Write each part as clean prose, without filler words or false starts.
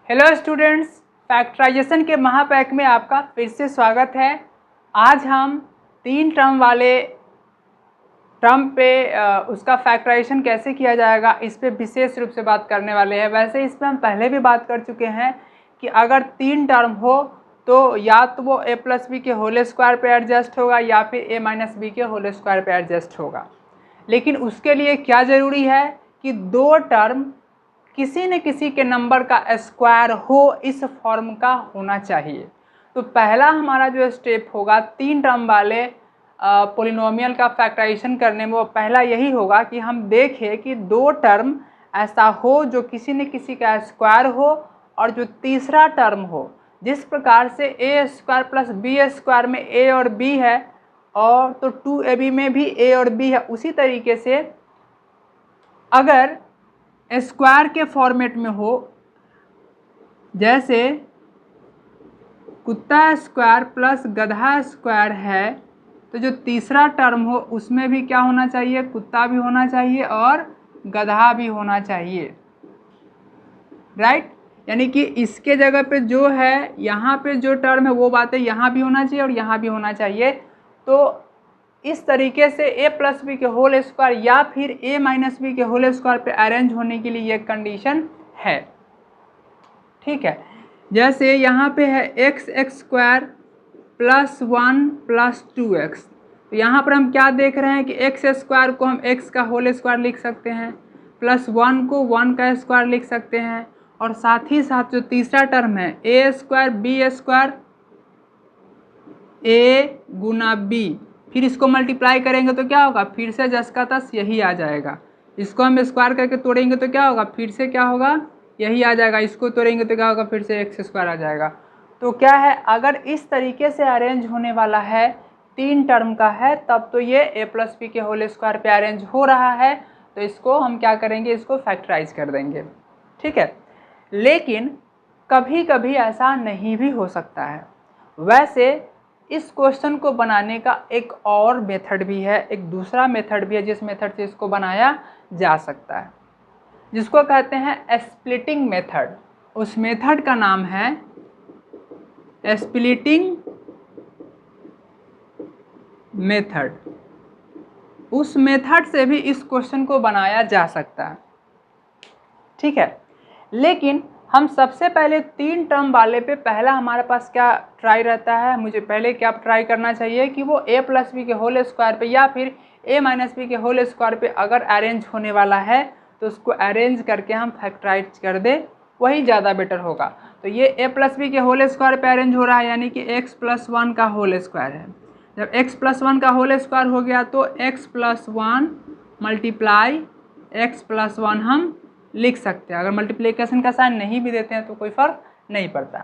Hello students, factorisation के महापैक में आपका फिर से स्वागत है। आज हम 3 टर्म वाले टर्म पे उसका फैक्टराइजेशन कैसे किया जाएगा इस पे विशेष रूप से बात करने वाले हैं। वैसे इस पर हम पहले भी बात कर चुके हैं कि अगर 3 टर्म हो तो या तो वो a प्लस बी के होल स्क्वायर पे एडजस्ट होगा या फिर a माइनस बी के होल स्क्वायर पे एडजस्ट होगा। लेकिन उसके लिए क्या ज़रूरी है कि 2 टर्म किसी न किसी के नंबर का स्क्वायर हो, इस फॉर्म का होना चाहिए। तो पहला हमारा जो स्टेप होगा 3 टर्म वाले पोलिनोमियल का फैक्टराइजेशन करने में, वो पहला यही होगा कि हम देखें कि 2 टर्म ऐसा हो जो किसी न किसी का स्क्वायर हो और जो तीसरा टर्म हो, जिस प्रकार से ए स्क्वायर प्लस बी स्क्वायर में ए और बी है और तो 2ab में भी a और b है, उसी तरीके से अगर स्क्वायर के फॉर्मेट में हो, जैसे कुत्ता स्क्वायर प्लस गधा स्क्वायर है, तो जो तीसरा टर्म हो उसमें भी क्या होना चाहिए, कुत्ता भी होना चाहिए और गधा भी होना चाहिए, राइट। यानी कि इसके जगह पे जो है, यहाँ पे जो टर्म है वो बातें यहाँ भी होना चाहिए और यहाँ भी होना चाहिए। तो इस तरीके से a प्लस बी के होल स्क्वायर या फिर a माइनस बी के होल स्क्वायर पे अरेंज होने के लिए ये कंडीशन है, ठीक है। जैसे यहाँ पे है x square plus 1 plus 2x, तो यहाँ पर हम क्या देख रहे हैं कि एक्स स्क्वायर को हम x का होल स्क्वायर लिख सकते हैं, प्लस 1 को 1 का स्क्वायर लिख सकते हैं, और साथ ही साथ जो तीसरा टर्म है a square B square a गुना b, फिर इसको मल्टीप्लाई करेंगे तो क्या होगा, फिर से जस का तस यही आ जाएगा। इसको हम स्क्वायर करके तोड़ेंगे तो क्या होगा, फिर से क्या होगा, यही आ जाएगा। इसको तोड़ेंगे तो क्या होगा, फिर से एक्स स्क्वायर आ जाएगा। तो क्या है, अगर इस तरीके से अरेंज होने वाला है, 3 टर्म का है, तब तो ये a प्लस बी के होल स्क्वायर पे अरेंज हो रहा है, तो इसको हम क्या करेंगे, इसको फैक्टराइज कर देंगे, ठीक है। लेकिन कभी कभी ऐसा नहीं भी हो सकता है। वैसे इस क्वेश्चन को बनाने का एक और मेथड भी है, एक दूसरा मेथड भी है जिस मेथड से इसको बनाया जा सकता है, जिसको कहते हैं स्प्लिटिंग मेथड। उस मेथड का नाम है स्प्लिटिंग मेथड। उस मेथड से भी इस क्वेश्चन को बनाया जा सकता है, ठीक है। लेकिन हम सबसे पहले 3 टर्म वाले पे पहला हमारे पास क्या ट्राई रहता है, मुझे पहले क्या ट्राई करना चाहिए कि वो a प्लस बी के होल स्क्वायर पे या फिर a माइनस बी के होल स्क्वायर पे अगर अरेंज होने वाला है तो उसको अरेंज करके हम फैक्टराइज कर दे, वही ज़्यादा बेटर होगा। तो ये a प्लस बी के होल स्क्वायर पे अरेंज हो रहा है, यानी कि x प्लस 1 का होल स्क्वायर है। जब x प्लस 1 का होल स्क्वायर हो गया तो x plus 1 multiply x plus 1 हम लिख सकते हैं। अगर मल्टीप्लिकेशन का साइन नहीं भी देते हैं तो कोई फर्क नहीं पड़ता।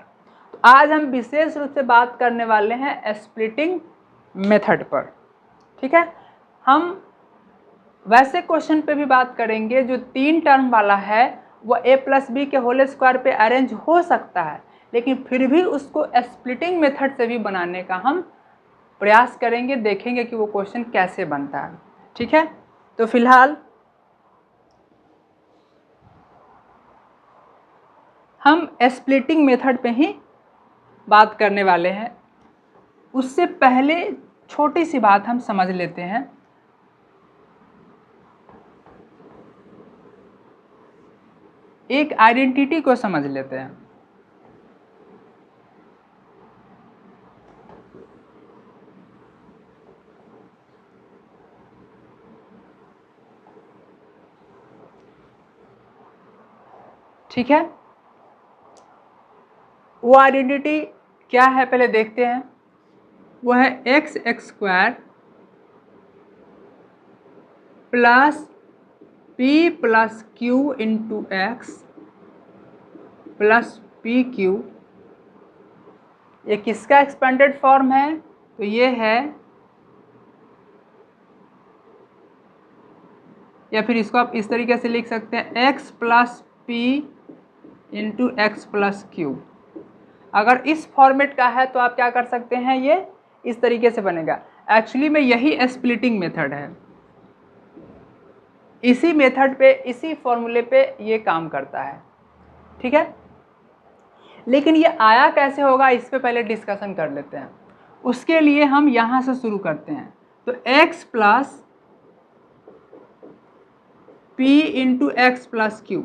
तो आज हम विशेष रूप से बात करने वाले हैं स्प्लिटिंग मेथड पर, ठीक है। हम वैसे क्वेश्चन पे भी बात करेंगे जो 3 टर्म वाला है, वो a प्लस बी के होल स्क्वायर पे अरेंज हो सकता है, लेकिन फिर भी उसको स्प्लिटिंग मेथड से भी बनाने का हम प्रयास करेंगे, देखेंगे कि वो क्वेश्चन कैसे बनता है, ठीक है। तो फिलहाल हम स्प्लिटिंग मेथड पे ही बात करने वाले हैं। उससे पहले छोटी सी बात हम समझ लेते हैं। एक आइडेंटिटी को समझ लेते हैं। ठीक है, वो आइडेंटिटी क्या है पहले देखते हैं। वो है x square plus P plus Q into x plus P Q. ये किसका एक्सपेंडेड फॉर्म है, तो ये है, या फिर इसको आप इस तरीके से लिख सकते हैं x plus P into x plus Q. अगर इस फॉर्मेट का है तो आप क्या कर सकते हैं, ये इस तरीके से बनेगा। एक्चुअली में यही स्प्लिटिंग मेथड है, इसी मेथड पे, इसी फॉर्मूले पे ये काम करता है, ठीक है। लेकिन ये आया कैसे होगा इस पे पहले डिस्कशन कर लेते हैं। उसके लिए हम यहाँ से शुरू करते हैं। तो x plus P into x plus Q,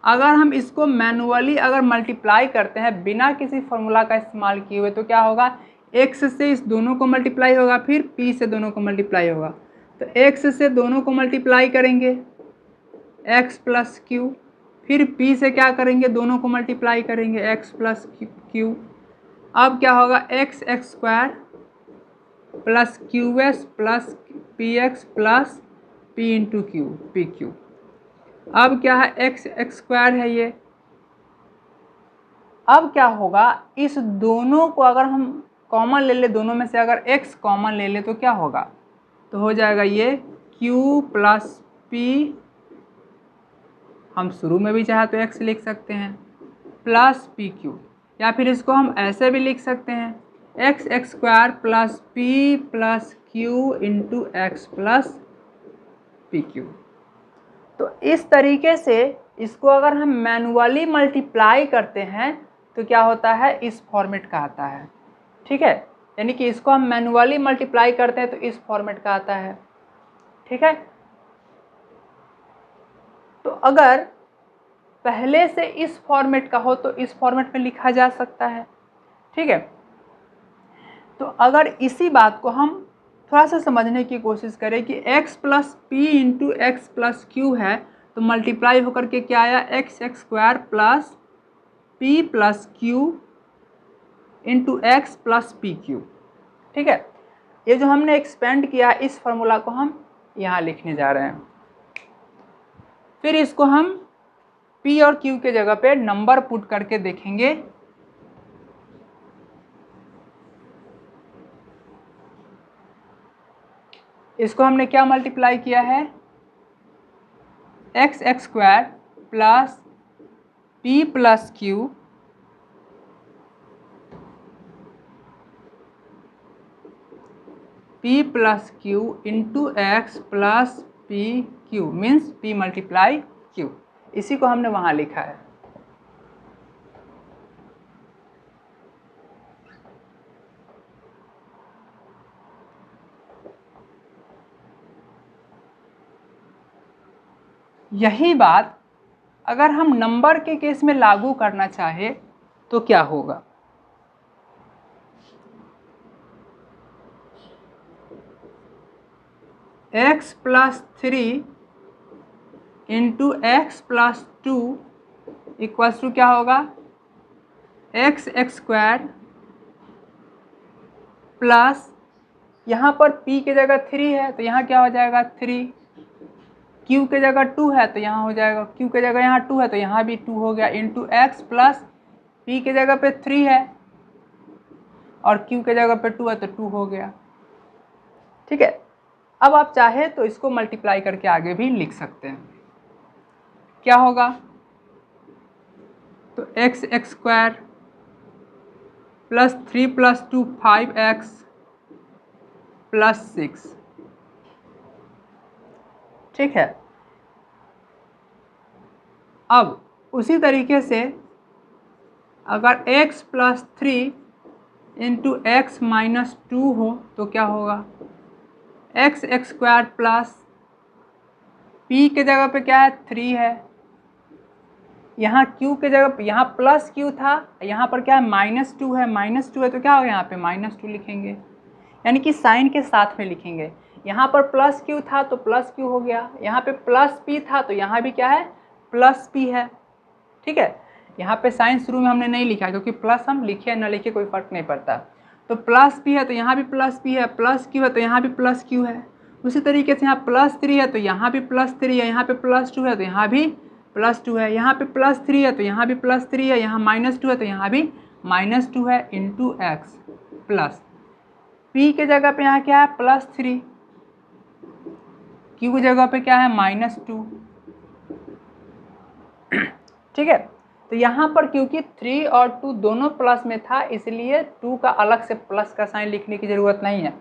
अगर हम इसको मैनुअली अगर मल्टीप्लाई करते हैं बिना किसी फॉर्मूला का इस्तेमाल किए हुए तो क्या होगा, x से इस दोनों को मल्टीप्लाई होगा, फिर p से दोनों को मल्टीप्लाई होगा। तो x से दोनों को मल्टीप्लाई करेंगे x प्लस क्यू, फिर p से क्या करेंगे, दोनों को मल्टीप्लाई करेंगे x प्लस क्यू। अब क्या होगा, x x square plus Q S plus P x plus P into Q P Q. अब क्या है, एक्स एक्स स्क्वायर है ये। अब क्या होगा, इस दोनों को अगर हम कॉमन ले ले, दोनों में से अगर x कॉमन ले ले तो क्या होगा, तो हो जाएगा ये q प्लस पी, हम शुरू में भी चाहे तो x लिख सकते हैं, प्लस पी क्यू, या फिर इसको हम ऐसे भी लिख सकते हैं x x square plus P plus Q into x plus P Q. तो इस तरीके से इसको अगर हम मैनुअली मल्टीप्लाई करते हैं तो क्या होता है, इस फॉर्मेट का आता है। ठीक है, यानी कि इसको हम मैनुअली मल्टीप्लाई करते हैं तो इस फॉर्मेट का आता है। ठीक है, तो अगर पहले से इस फॉर्मेट का हो तो इस फॉर्मेट में लिखा जा सकता है। ठीक है, तो अगर इसी बात को हम थोड़ा सा समझने की कोशिश करें कि x plus P into x plus Q है, तो मल्टीप्लाई होकर के क्या आया, x x square plus P plus Q into x plus P Q. ठीक है, ये जो हमने एक्सपेंड किया इस फॉर्मूला को हम यहाँ लिखने जा रहे हैं। फिर इसको हम p और q के जगह पे नंबर पुट करके देखेंगे। इसको हमने क्या मल्टीप्लाई किया है, x x square plus P plus Q P plus Q into x plus P Q, means P multiply Q. इसी को हमने वहाँ लिखा है। यही बात अगर हम नंबर के केस में लागू करना चाहे तो क्या होगा, x plus 3 into x plus 2 equals to क्या होगा, एक्स एक्स स्क्वायर प्लस, यहाँ पर p के जगह 3 है तो यहाँ क्या हो जाएगा 3, q के जगह 2 है तो यहाँ हो जाएगा, q के जगह यहाँ 2 है तो यहाँ भी 2 हो गया, इंटू एक्स प्लस p के जगह पे 3 है और q के जगह पे 2 है तो 2 हो गया। ठीक है, अब आप चाहे तो इसको मल्टीप्लाई करके आगे भी लिख सकते हैं। क्या होगा, तो x x square plus 3 plus 2 5x plus 6। ठीक है, अब उसी तरीके से अगर x plus 3 into x minus 2 हो तो क्या होगा, x x square plus p के जगह पे क्या है 3 है, यहाँ q के जगह पे यहाँ प्लस q था, यहाँ पर क्या है -2 है, -2 है तो क्या होगा यहाँ पे -2 लिखेंगे, यानी कि साइन के साथ में लिखेंगे। यहाँ पर प्लस q था तो प्लस q हो गया, यहाँ पे प्लस p था तो यहाँ भी क्या है प्लस p है। ठीक है, यहाँ पे साइन शुरू में हमने नहीं लिखा क्योंकि प्लस हम लिखे ना लिखे कोई फर्क नहीं पड़ता। तो प्लस p है तो यहाँ भी प्लस p है, प्लस q है तो यहाँ भी प्लस q है। उसी तरीके से यहाँ प्लस 3 है तो यहाँ भी प्लस 3 है, यहाँ पे प्लस 2 है तो यहाँ भी प्लस 2 है, यहाँ पे प्लस 3 है तो यहाँ भी प्लस 3 है, यहाँ -2 है तो यहाँ भी -2 है, इंटू एक्स प्लस p के जगह पे यहाँ क्या है +3, q की जगह पे क्या है -2। ठीक है, तो यहाँ पर क्योंकि 3 और 2 दोनों प्लस में था इसलिए 2 का अलग से प्लस का साइन लिखने की ज़रूरत नहीं है।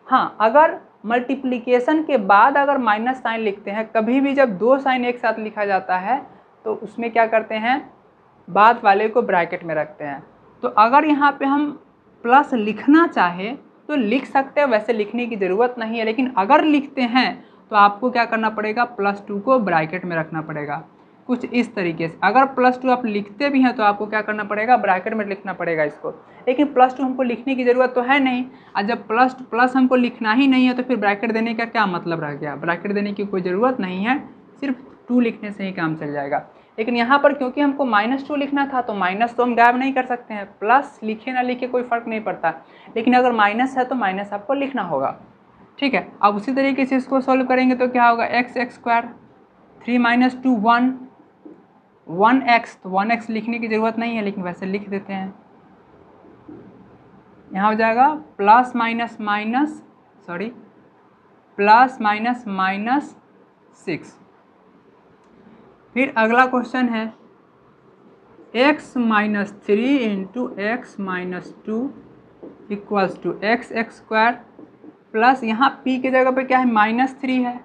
हाँ, अगर मल्टीप्लिकेशन के बाद अगर माइनस साइन लिखते हैं, कभी भी जब दो साइन एक साथ लिखा जाता है तो उसमें क्या करते हैं, बाद वाले को ब्रैकेट में रखते हैं। तो अगर यहाँ पे हम प्लस लिखना चाहे तो लिख सकते हैं, वैसे लिखने की ज़रूरत नहीं है, लेकिन अगर लिखते हैं तो आपको क्या करना पड़ेगा, +2 को ब्रैकेट में रखना पड़ेगा। कुछ इस तरीके से अगर +2 आप लिखते भी हैं तो आपको क्या करना पड़ेगा, ब्रैकेट में लिखना पड़ेगा इसको। लेकिन +2 हमको लिखने की ज़रूरत तो है नहीं, और जब प्लस हमको लिखना ही नहीं है तो फिर ब्रैकेट देने का क्या मतलब रह गया। ब्रैकेट देने की कोई ज़रूरत नहीं है, सिर्फ 2 लिखने से ही काम चल जाएगा। लेकिन यहाँ पर क्योंकि हमको -2 लिखना था तो माइनस तो हम गायब नहीं कर सकते हैं, प्लस लिखे ना लिखे कोई फ़र्क नहीं पड़ता, लेकिन अगर माइनस है तो माइनस आपको लिखना होगा। ठीक है, अब उसी तरीके से इसको सॉल्व करेंगे तो क्या होगा, x² 3 - 2 1 1x, तो 1x लिखने की ज़रूरत नहीं है लेकिन वैसे लिख देते हैं। यहाँ हो जाएगा प्लस माइनस -6। फिर अगला क्वेश्चन है x - 3 × x - 2 = x² प्लस यहाँ p के जगह पे क्या है, -3 है,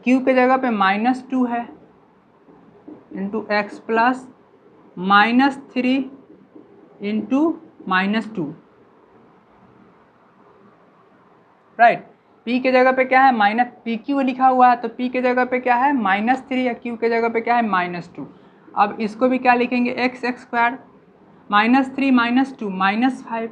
q के जगह पे -2 है, into x plus -3 × -2, right. p के जगह पे क्या है, -pq लिखा हुआ है, तो p के जगह पे क्या है, -3 या q के जगह पे क्या है, -2। अब इसको भी क्या लिखेंगे, x² -3 - 2 -5,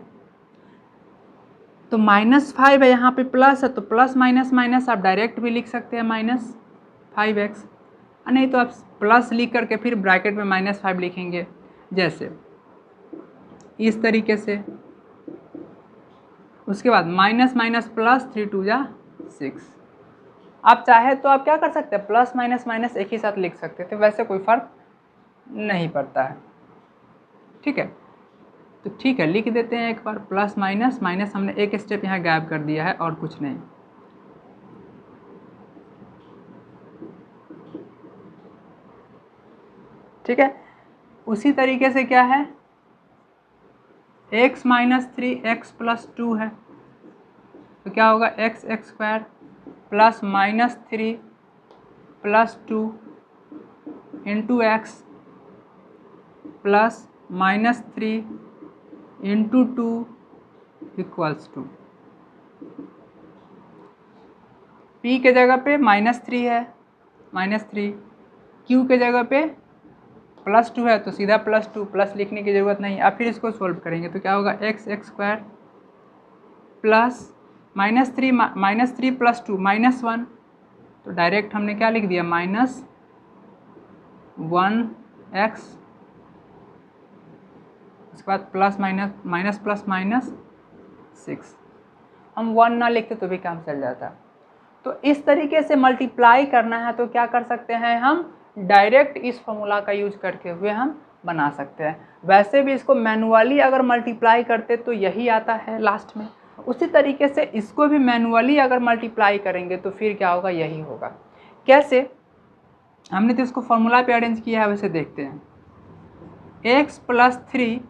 तो -5 है, यहाँ पे प्लस है तो प्लस माइनस आप डायरेक्ट भी लिख सकते हैं -5x, नहीं तो आप प्लस लिख करके फिर ब्रैकेट में -5 लिखेंगे, जैसे इस तरीके से। उसके बाद माइनस प्लस 3 × 2 = 6। आप चाहे तो आप क्या कर सकते हैं, प्लस माइनस एक ही साथ लिख सकते थे, वैसे कोई फ़र्क नहीं पड़ता है। ठीक है, तो ठीक है, लिख देते हैं एक बार प्लस माइनस हमने एक स्टेप यहाँ गायब कर दिया है और कुछ नहीं। ठीक है, उसी तरीके से क्या है, x - 3 x + 2 है, तो क्या होगा, x² plus -3 + 2 × x plus -3 × 2 = p के जगह पे -3 है, -3, q के जगह पे +2 है तो सीधा +2, प्लस लिखने की ज़रूरत नहीं। अब फिर इसको सोल्व करेंगे तो क्या होगा, x² प्लस -3 + 2 -1, तो डायरेक्ट हमने क्या लिख दिया, -1x, उसके बाद प्लस माइनस 6। हम 1 ना लिखते तो भी काम चल जाता। तो इस तरीके से मल्टीप्लाई करना है तो क्या कर सकते हैं, हम डायरेक्ट इस फॉर्मूला का यूज करके हुए हम बना सकते हैं। वैसे भी इसको मैनुअली अगर मल्टीप्लाई करते तो यही आता है लास्ट में, उसी तरीके से इसको भी मैनुअली अगर मल्टीप्लाई करेंगे तो फिर क्या होगा, यही होगा। कैसे, हमने तो इसको फॉर्मूला पे अरेंज किया है, वैसे देखते हैं। x + 3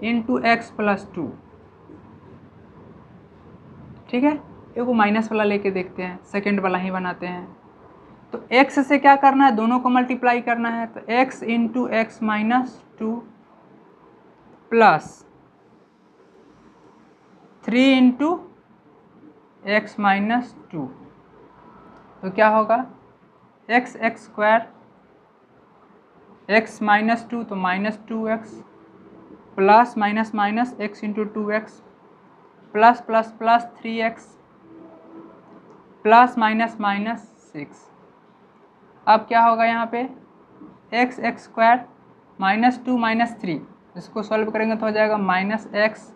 × x + 2, ठीक है, एगो माइनस वाला लेके देखते हैं, सेकेंड वाला ही बनाते हैं। तो x से क्या करना है, दोनों को मल्टीप्लाई करना है, तो x × x - 2 प्लस 3 × x - 2, तो क्या होगा, x² x - 2 तो -2x plus minus x × 2x plus 3x plus -6। अब क्या होगा यहाँ पे, x² -2 - 3, इसको सॉल्व करेंगे तो हो जाएगा -x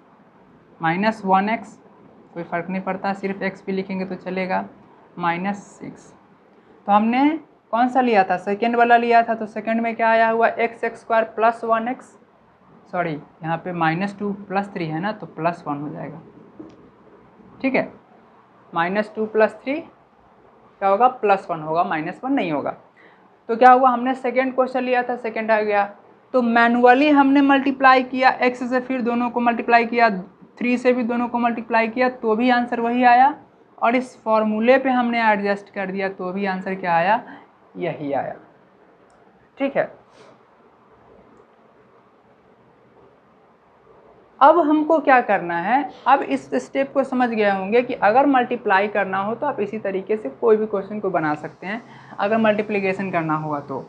-1x, कोई फ़र्क नहीं पड़ता, सिर्फ x भी लिखेंगे तो चलेगा, -6। तो हमने कौन सा लिया था, सेकेंड वाला लिया था, तो सेकेंड में क्या आया हुआ, x² प्लस 1x, सॉरी यहाँ पे -2 + 3 है ना, तो +1 हो जाएगा। ठीक है, -2 + 3 क्या होगा, +1 होगा, -1 नहीं होगा। तो क्या हुआ, हमने सेकेंड क्वेश्चन लिया था, सेकेंड आ गया, तो मैनुअली हमने मल्टीप्लाई किया, x से फिर दोनों को मल्टीप्लाई किया, 3 से भी दोनों को मल्टीप्लाई किया, तो भी आंसर वही आया, और इस फॉर्मूले पे हमने एडजस्ट कर दिया तो भी आंसर क्या आया, यही आया। ठीक है, अब हमको क्या करना है, अब इस स्टेप को समझ गए होंगे कि अगर मल्टीप्लाई करना हो तो आप इसी तरीके से कोई भी क्वेश्चन को बना सकते हैं। अगर मल्टीप्लिकेशन करना होगा तो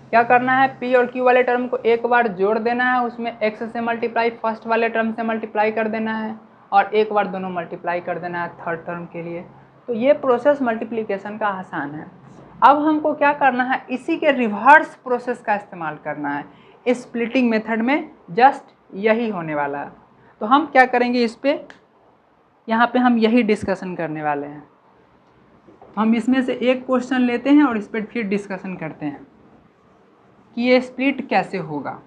क्या करना है, पी और क्यू वाले टर्म को एक बार जोड़ देना है, उसमें एक्स से मल्टीप्लाई फर्स्ट वाले टर्म से मल्टीप्लाई कर देना है और एक बार दोनों मल्टीप्लाई कर देना है थर्ड टर्म के लिए। तो ये प्रोसेस मल्टीप्लिकेशन का आसान है। अब हमको क्या करना है, इसी के रिवर्स प्रोसेस का इस्तेमाल करना है। स्प्लिटिंग मेथड में जस्ट यही होने वाला है। तो हम क्या करेंगे, इस पे यहाँ पे हम यही डिस्कशन करने वाले हैं। हम इसमें से एक क्वेश्चन लेते हैं और इस पर फिर डिस्कशन करते हैं कि ये स्प्लिट कैसे होगा।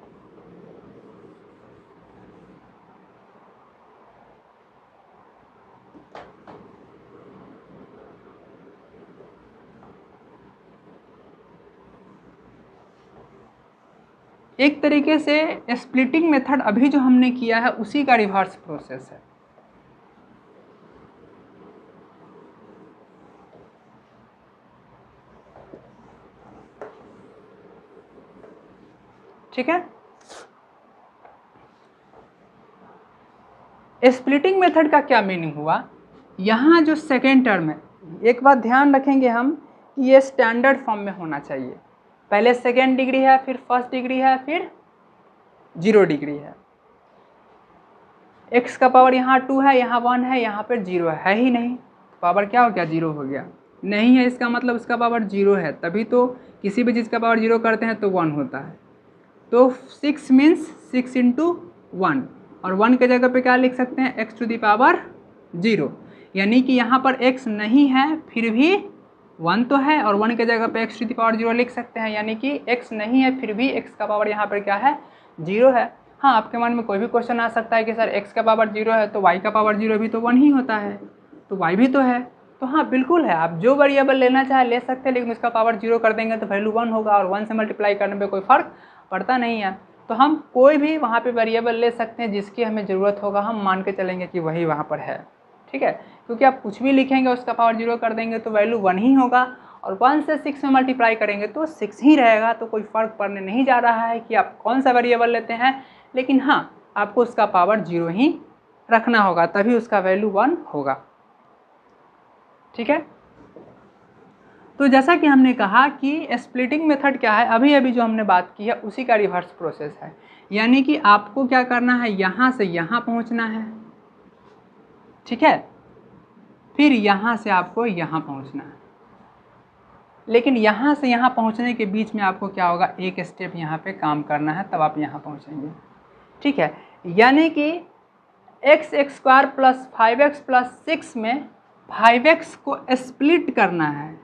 एक तरीके से स्प्लिटिंग मेथड अभी जो हमने किया है उसी का रिवर्स प्रोसेस है। ठीक है, स्प्लिटिंग मेथड का क्या मीनिंग हुआ, यहाँ जो सेकेंड टर्म है, एक बात ध्यान रखेंगे हम कि ये स्टैंडर्ड फॉर्म में होना चाहिए। पहले सेकेंड डिग्री है, फिर फर्स्ट डिग्री है, फिर 0 डिग्री है। x का पावर यहाँ 2 है, यहाँ 1 है, यहाँ पर 0 है ही नहीं, तो पावर क्या हो गया, 0 हो गया। नहीं है इसका मतलब उसका पावर 0 है, तभी तो किसी भी चीज़ का पावर 0 करते हैं तो 1 होता है। तो 6 मीन्स 6 इंटू 1, और 1 के जगह पे क्या लिख सकते हैं, x टू दी पावर 0, यानी कि यहाँ पर x नहीं है फिर भी 1 तो है, और 1 के जगह पे x टू दी पावर 0 लिख सकते हैं, यानी कि x नहीं है फिर भी x का पावर यहाँ पर क्या है, 0 है। हाँ, आपके मन में कोई भी क्वेश्चन आ सकता है कि सर x का पावर 0 है तो y का पावर 0 भी तो 1 ही होता है, तो y भी तो है। तो हाँ बिल्कुल है, आप जो वेरिएबल लेना चाहे ले सकते हैं, लेकिन उसका पावर 0 कर देंगे तो वैल्यू 1 होगा, और 1 से मल्टीप्लाई करने पे कोई फ़र्क पड़ता नहीं है। तो हम कोई भी वहाँ पे वेरिएबल ले सकते हैं जिसकी हमें ज़रूरत होगा, हम मान के चलेंगे कि वही वहाँ पर है। ठीक है, क्योंकि आप कुछ भी लिखेंगे उसका पावर 0 कर देंगे तो वैल्यू 1 ही होगा, और 1 से 6 में मल्टीप्लाई करेंगे तो 6 ही रहेगा। तो कोई फ़र्क पड़ने नहीं जा रहा है कि आप कौन सा वेरिएबल लेते हैं, लेकिन हाँ आपको उसका पावर 0 ही रखना होगा, तभी उसका वैल्यू 1 होगा। ठीक है, तो जैसा कि हमने कहा कि स्प्लिटिंग मेथड क्या है, अभी अभी जो हमने बात की है उसी का रिवर्स प्रोसेस है। यानी कि आपको क्या करना है, यहाँ से यहाँ पहुँचना है, ठीक है, फिर यहाँ से आपको यहाँ पहुँचना है, लेकिन यहाँ से यहाँ पहुँचने के बीच में आपको क्या होगा, एक स्टेप यहाँ पे काम करना है, तब आप यहाँ पहुँचेंगे। ठीक है, यानी कि x² प्लस 5x प्लस 6 में 5x को स्प्लिट करना है।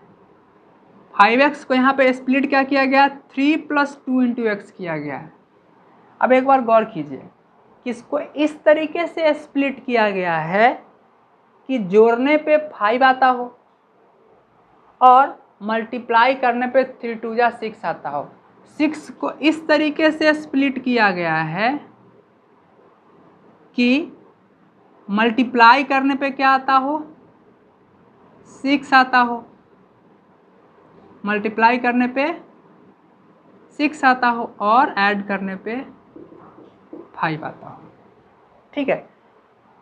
5x को यहाँ पे स्प्लिट क्या किया गया, 3 + 2 × x किया गया है। अब एक बार गौर कीजिए कि इसको इस तरीके से स्प्लिट किया गया है कि जोड़ने पे 5 आता हो और मल्टीप्लाई करने पे 3 × 2 = 6 आता हो। 6 को इस तरीके से स्प्लिट किया गया है कि मल्टीप्लाई करने पे क्या आता हो, 6 आता हो, मल्टीप्लाई करने पे 6 आता हो, और ऐड करने पे 5 आता हो। ठीक है,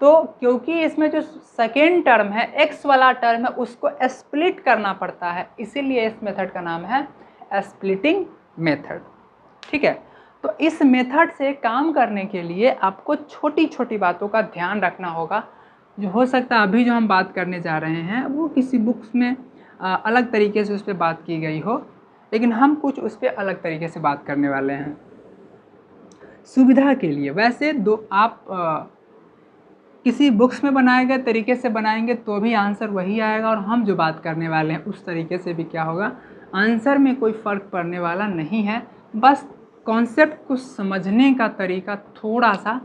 तो क्योंकि इसमें जो सेकेंड टर्म है, x वाला टर्म है, उसको स्प्लिट करना पड़ता है, इसीलिए इस मेथड का नाम है स्प्लिटिंग मेथड। ठीक है, तो इस मेथड से काम करने के लिए आपको छोटी छोटी बातों का ध्यान रखना होगा, जो हो सकता है अभी जो हम बात करने जा रहे हैं वो किसी बुक्स में अलग तरीके से उस पर बात की गई हो, लेकिन हम कुछ उस पर अलग तरीके से बात करने वाले हैं सुविधा के लिए। वैसे आप किसी बुक्स में बनाए गए तरीके से बनाएंगे तो भी आंसर वही आएगा, और हम जो बात करने वाले हैं उस तरीके से भी क्या होगा, आंसर में कोई फ़र्क पड़ने वाला नहीं है। बस कॉन्सेप्ट को समझने का तरीका थोड़ा सा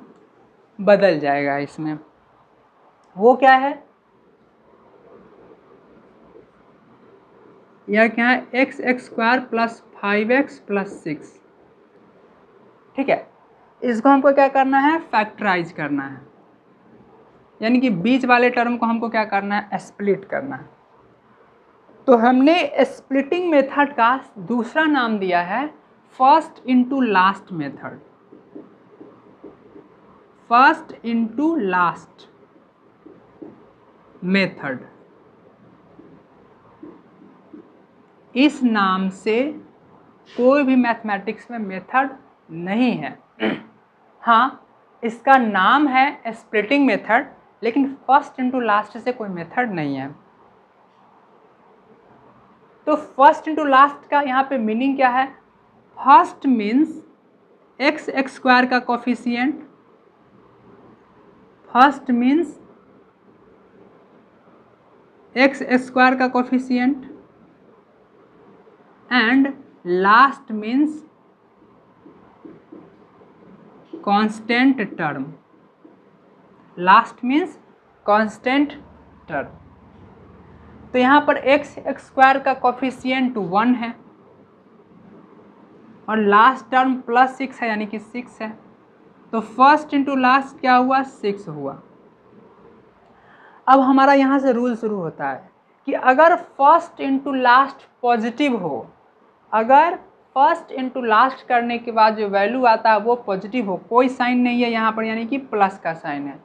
बदल जाएगा इसमें। वो क्या है, यह क्या है, x² प्लस 5x प्लस 6। ठीक है, इसको हमको क्या करना है, फैक्टराइज करना है, यानी कि बीच वाले टर्म को हमको क्या करना है, स्प्लिट करना है। तो हमने स्प्लिटिंग मेथड का दूसरा नाम दिया है first into last method. First into last method, इस नाम से कोई भी मैथमेटिक्स में मेथड नहीं है। हाँ, इसका नाम है स्प्लिटिंग मेथड, लेकिन फर्स्ट इनटू लास्ट से कोई मेथड नहीं है। तो फर्स्ट इनटू लास्ट का यहाँ पे मीनिंग क्या है? फर्स्ट मीन्स एक्स स्क्वायर का coefficient, first means x square का coefficient and last means constant term, last means constant term. तो यहाँ पर एक्स स्क्वायर का कोफिशिएंट 1 है और लास्ट टर्म +6 है, यानी कि 6 है। तो फर्स्ट इंटू लास्ट क्या हुआ? 6 हुआ। अब हमारा यहाँ से रूल शुरू होता है कि अगर फर्स्ट इंटू लास्ट पॉजिटिव हो, अगर फर्स्ट इंटू लास्ट करने के बाद जो वैल्यू आता है वो पॉजिटिव हो, कोई साइन नहीं है यहाँ पर, यानी कि प्लस का साइन है,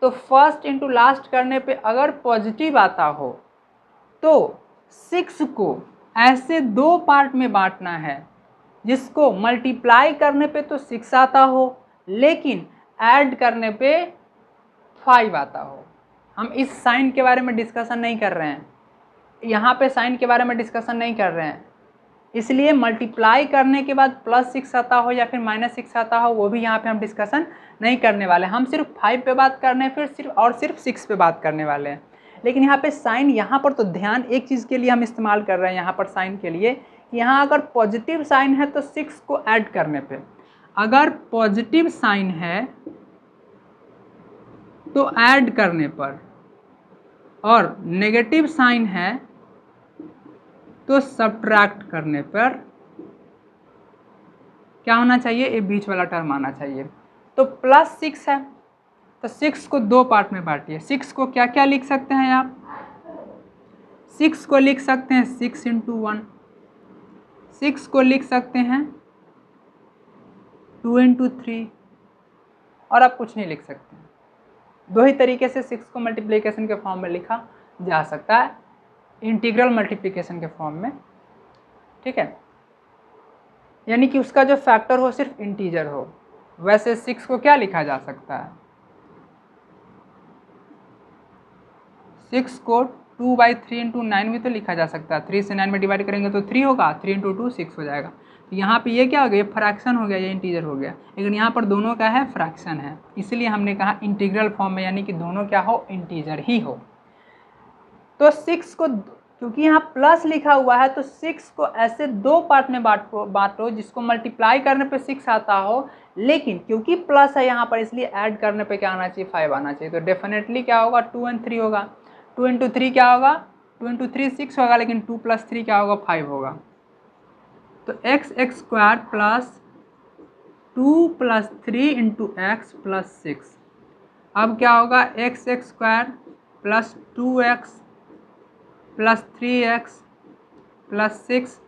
तो फर्स्ट इंटू लास्ट करने पे अगर पॉजिटिव आता हो तो 6 को ऐसे 2 पार्ट में बांटना है, जिसको मल्टीप्लाई करने पे तो 6 आता हो, लेकिन ऐड करने पे 5 आता हो। हम इस साइन के बारे में डिस्कशन नहीं कर रहे हैं, यहाँ पे साइन के बारे में डिस्कशन नहीं कर रहे हैं, इसलिए मल्टीप्लाई करने के बाद +6 आता हो या फिर -6 आता हो, वो भी यहाँ पे हम डिस्कशन नहीं करने वाले। हम सिर्फ 5 पे बात करने फिर सिर्फ 6 पे बात करने वाले हैं। लेकिन यहाँ पे साइन, यहाँ पर तो ध्यान एक चीज़ के लिए हम इस्तेमाल कर रहे हैं यहाँ पर साइन के लिए, कि यहाँ अगर पॉजिटिव साइन है तो 6 को ऐड करने पे, अगर पॉजिटिव साइन है तो ऐड करने पर, और नेगेटिव साइन है तो सब्ट्रैक्ट करने पर क्या होना चाहिए? ये बीच वाला टर्म आना चाहिए। तो +6 है तो 6 को 2 पार्ट में बांटिए। 6 को क्या क्या लिख सकते हैं आप? 6 को लिख सकते हैं 6 × 1, 6 को लिख सकते हैं 2 × 3, और आप कुछ नहीं लिख सकते। 2 ही तरीके से 6 को मल्टीप्लिकेशन के फॉर्म में लिखा जा सकता है, इंटीग्रल मल्टीप्लिकेशन के फॉर्म में, ठीक है, यानी कि उसका जो फैक्टर हो सिर्फ इंटीजर हो। वैसे 6 को क्या लिखा जा सकता है? 6 को 2/3 × 9 भी तो लिखा जा सकता है। 3 से 9 में डिवाइड करेंगे तो 3 होगा, 3 × 2 6 हो जाएगा। तो यहाँ पे ये क्या हो गया? ये फ्रैक्शन हो गया, ये इंटीजर हो गया, लेकिन यहाँ पर दोनों का है फ्रैक्शन है, इसलिए हमने कहा इंटीग्रल फॉर्म में, यानी कि दोनों क्या हो? इंटीजर ही हो। तो 6 को, क्योंकि यहाँ प्लस लिखा हुआ है, तो 6 को ऐसे 2 पार्ट में बांटो जिसको मल्टीप्लाई करने पे 6 आता हो, लेकिन क्योंकि प्लस है यहाँ पर, इसलिए ऐड करने पे क्या आना चाहिए? 5 आना चाहिए। तो डेफिनेटली क्या होगा? 2 और 3 होगा। 2 × 3 क्या होगा? 2 × 3 6 होगा, लेकिन 2 + 3 क्या होगा? 5 होगा। तो x² + 2 + 3 × x + 6, अब क्या होगा? x² + 2x + 3x + 6,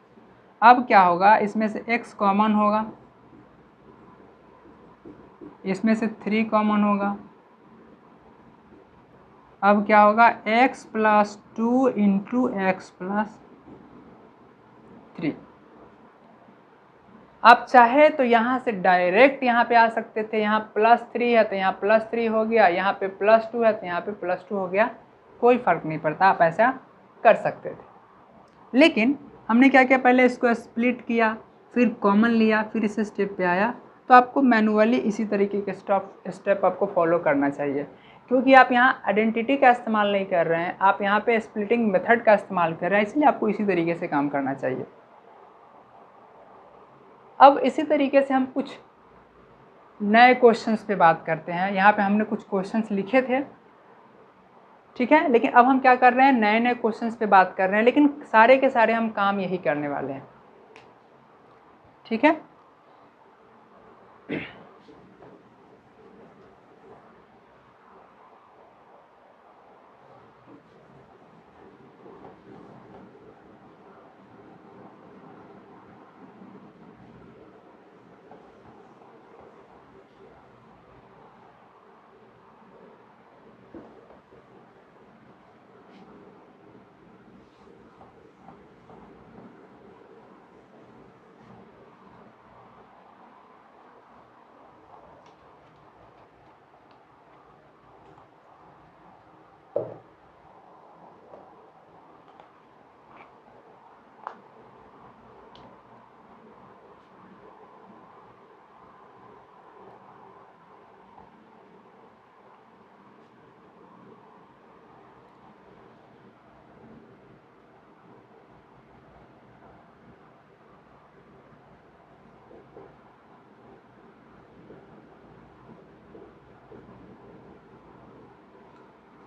अब क्या होगा? इसमें से x कॉमन होगा, इसमें से 3 कॉमन होगा, अब क्या होगा? x + 2 × x + 3। आप चाहे तो यहाँ से डायरेक्ट यहाँ पे आ सकते थे, यहाँ +3 है तो यहाँ +3 हो गया, यहाँ पे +2 है तो यहाँ पे +2 हो गया, कोई फ़र्क नहीं पड़ता, आप ऐसा कर सकते थे। लेकिन हमने क्या किया? पहले इसको स्प्लिट किया, फिर कॉमन लिया, फिर इस स्टेप पे आया। तो आपको मैनुअली इसी तरीके के स्टेप आपको फॉलो करना चाहिए, क्योंकि आप यहाँ आइडेंटिटी का इस्तेमाल नहीं कर रहे हैं, आप यहाँ पे स्प्लिटिंग मेथड का इस्तेमाल कर रहे हैं, इसलिए आपको इसी तरीके से काम करना चाहिए। अब इसी तरीके से हम कुछ नए क्वेश्चंस पे बात करते हैं। यहाँ पे हमने कुछ क्वेश्चंस लिखे थे, ठीक है, लेकिन अब हम क्या कर रहे हैं? नए नए क्वेश्चंस पे बात कर रहे हैं, लेकिन सारे के सारे हम काम यही करने वाले हैं, ठीक है।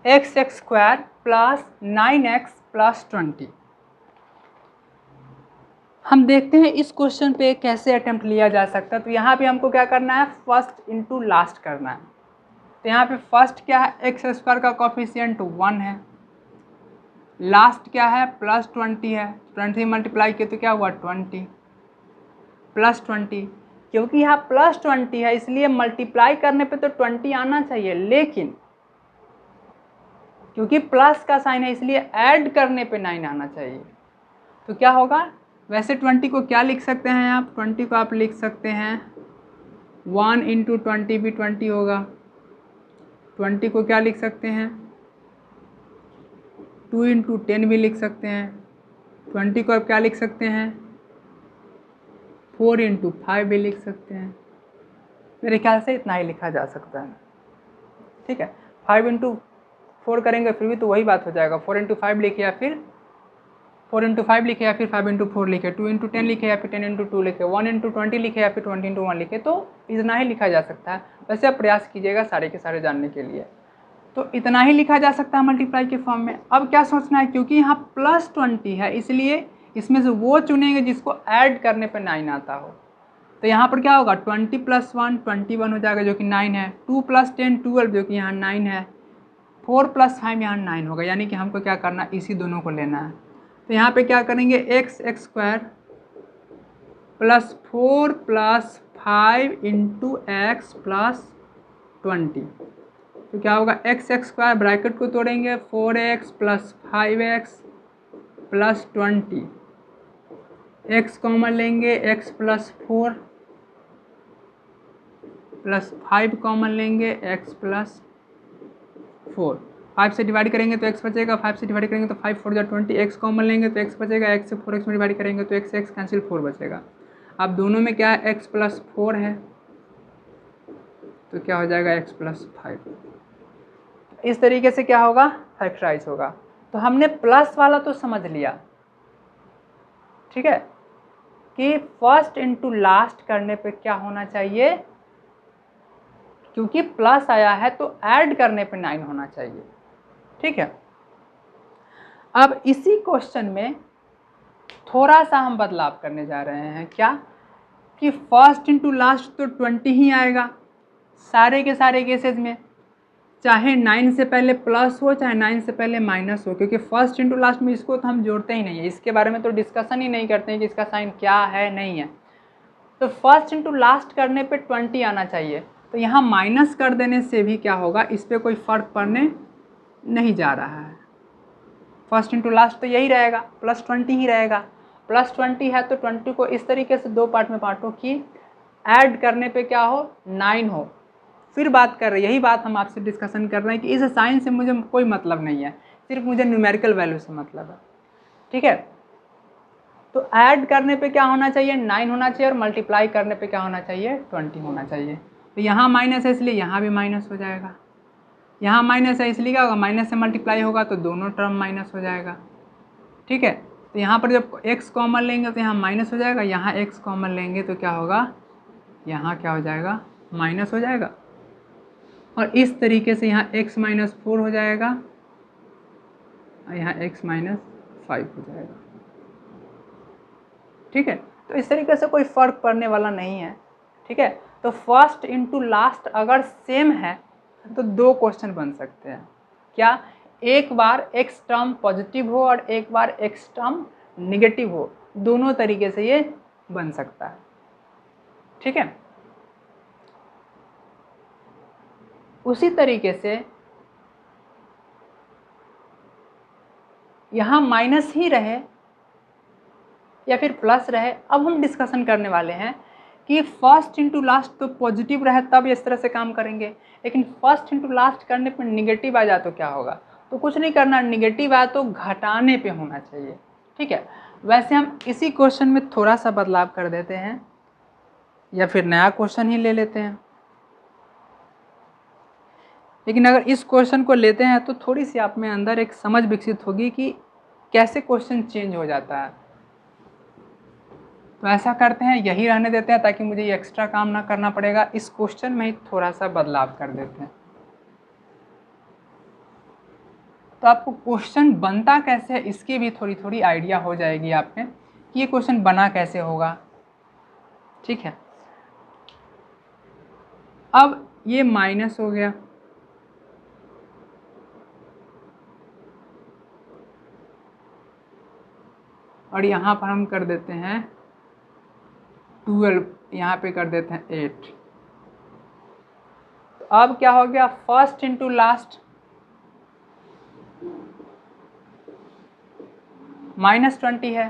X x square plus 9x plus 20। हम देखते हैं इस क्वेश्चन पे कैसे अटेम्प्ट लिया जा सकता है। तो यहाँ पे हमको क्या करना है, फर्स्ट इंटू लास्ट करना है। तो यहाँ पे फर्स्ट क्या है, एक्स स्क्वायर का कोफिशिएंट 1 है, लास्ट क्या है प्लस 20 है, 20 मल्टीप्लाई किए तो क्या हुआ 20 प्लस 20। क्योंकि यहाँ प्लस 20 है इसलिए मल्टीप्लाई करने पे तो 20 आना चाहिए, लेकिन क्योंकि प्लस का साइन है इसलिए ऐड करने पे 9 आना चाहिए। तो क्या होगा, वैसे 20 को क्या लिख सकते हैं आप, 20 को आप लिख सकते हैं 1 इंटू 20 भी 20 होगा। 20 को क्या लिख सकते हैं 2 इंटू 10 भी लिख सकते हैं। 20 को आप क्या लिख सकते हैं 4 इंटू 5 भी लिख सकते हैं। मेरे ख्याल से इतना ही लिखा जा सकता है, ठीक है। 5 इंटू 4 करेंगे फिर भी तो वही बात हो जाएगा, 4 इंटू 5 लिखे या फिर 4 इंटू 5 लिखे या फिर 5 इंटू 4 लिखे, 2 इंटू 10 लिखे या फिर 10 इंटू 2 लिखे, 1 इंटू 20 लिखे या फिर 20 इंटू 1 लिखे, तो इतना ही लिखा जा सकता है। वैसे आप प्रयास कीजिएगा सारे के सारे जानने के लिए। तो इतना ही लिखा जा सकता है मल्टीप्लाई के फॉर्म में। अब क्या सोचना है, क्योंकि यहाँ प्लस 20 है इसलिए इसमें से वो चुनेंगे जिसको ऐड करने पर 9 आता हो। तो यहाँ पर क्या होगा 20 प्लस 1 21 हो जाएगा जो कि 9 है, 2 प्लस 10 12 जो कि यहाँ 9 है, 4 प्लस 5 यहाँ 9 होगा। यानी कि हमको क्या करना है, इसी दोनों को लेना है। तो यहाँ पे क्या करेंगे x x square plus 4 plus 5 into x plus 20। तो क्या होगा एक्स एक्स स्क्वायर, ब्रैकेट को तोड़ेंगे 4x plus 5x plus 20, x common लेंगे x प्लस 4 प्लस 5 कॉमन लेंगे x प्लस 4। 5 से डिवाइड करेंगे तो x बचेगा, 5 से डिवाइड करेंगे तो 5 4 जा 20, x कॉमन लेंगे तो x बचेगा, x से 4x में डिवाइड करेंगे तो x x कैंसिल 4 बचेगा। अब दोनों में क्या है x प्लस 4 है तो क्या हो जाएगा x प्लस 5। इस तरीके से क्या होगा, फैक्टराइज होगा। तो हमने प्लस वाला तो समझ लिया, ठीक है, कि फर्स्ट इंटू लास्ट करने पे क्या होना चाहिए, क्योंकि प्लस आया है तो ऐड करने पे 9 होना चाहिए, ठीक है। अब इसी क्वेश्चन में थोड़ा सा हम बदलाव करने जा रहे हैं, क्या कि फर्स्ट इंटू लास्ट तो 20 ही आएगा सारे के सारे केसेस में, चाहे 9 से पहले प्लस हो चाहे 9 से पहले माइनस हो, क्योंकि फर्स्ट इंटू लास्ट में इसको तो हम जोड़ते ही नहीं है, इसके बारे में तो डिस्कशन ही नहीं करते हैं कि इसका साइन क्या है नहीं है। तो फर्स्ट इंटू लास्ट करने पे 20 आना चाहिए। तो यहाँ माइनस कर देने से भी क्या होगा, इस पर कोई फ़र्क पड़ने नहीं जा रहा है। फर्स्ट इंटू लास्ट तो यही रहेगा, प्लस 20 ही रहेगा। प्लस 20 है तो 20 को इस तरीके से दो पार्ट में बांटो कि ऐड करने पे क्या हो 9 हो। फिर बात कर रहे, यही बात हम आपसे डिस्कशन कर रहे हैं कि इस साइन से मुझे कोई मतलब नहीं है, सिर्फ मुझे न्यूमेरिकल वैल्यू से मतलब है, ठीक है। तो ऐड करने पे क्या होना चाहिए 9 होना चाहिए और मल्टीप्लाई करने पे क्या होना चाहिए 20 होना चाहिए। तो यहाँ माइनस है इसलिए यहाँ भी माइनस हो जाएगा, यहाँ माइनस है इसलिए क्या होगा माइनस से मल्टीप्लाई होगा तो दोनों टर्म माइनस हो जाएगा, ठीक है। तो यहाँ पर जब x कॉमन लेंगे तो यहाँ माइनस हो जाएगा, यहाँ x कॉमन लेंगे तो क्या होगा, यहाँ क्या हो जाएगा माइनस हो जाएगा, और इस तरीके से यहाँ x माइनस 4 हो जाएगा और यहाँ x माइनस 5 हो जाएगा, ठीक है। तो इस तरीके से कोई फ़र्क पड़ने वाला नहीं है, ठीक है। तो फर्स्ट इंटू लास्ट अगर सेम है तो दो क्वेश्चन बन सकते हैं, क्या, एक बार x टर्म पॉजिटिव हो और एक बार x टर्म निगेटिव हो, दोनों तरीके से ये बन सकता है, ठीक है। उसी तरीके से यहाँ माइनस ही रहे या फिर प्लस रहे, अब हम डिस्कशन करने वाले हैं कि फर्स्ट इंटू लास्ट तो पॉजिटिव रहे तब इस तरह से काम करेंगे, लेकिन फर्स्ट इंटू लास्ट करने पर निगेटिव आ जाए तो क्या होगा। तो कुछ नहीं करना, निगेटिव आए तो घटाने पे होना चाहिए, ठीक है। वैसे हम इसी क्वेश्चन में थोड़ा सा बदलाव कर देते हैं या फिर नया क्वेश्चन ही ले लेते हैं, लेकिन अगर इस क्वेश्चन को लेते हैं तो थोड़ी सी आप में अंदर एक समझ विकसित होगी कि कैसे क्वेश्चन चेंज हो जाता है। तो ऐसा करते हैं, यही रहने देते हैं ताकि मुझे ये एक्स्ट्रा काम ना करना पड़ेगा, इस क्वेश्चन में ही थोड़ा सा बदलाव कर देते हैं। तो आपको क्वेश्चन बनता कैसे है इसकी भी थोड़ी थोड़ी आइडिया हो जाएगी आप में कि ये क्वेश्चन बना कैसे होगा। ठीक है, अब ये माइनस हो गया, और यहाँ पर हम कर देते हैं 12, यहाँ पे कर देते हैं 8। तो अब क्या हो गया, फर्स्ट इंटू लास्ट -20 है,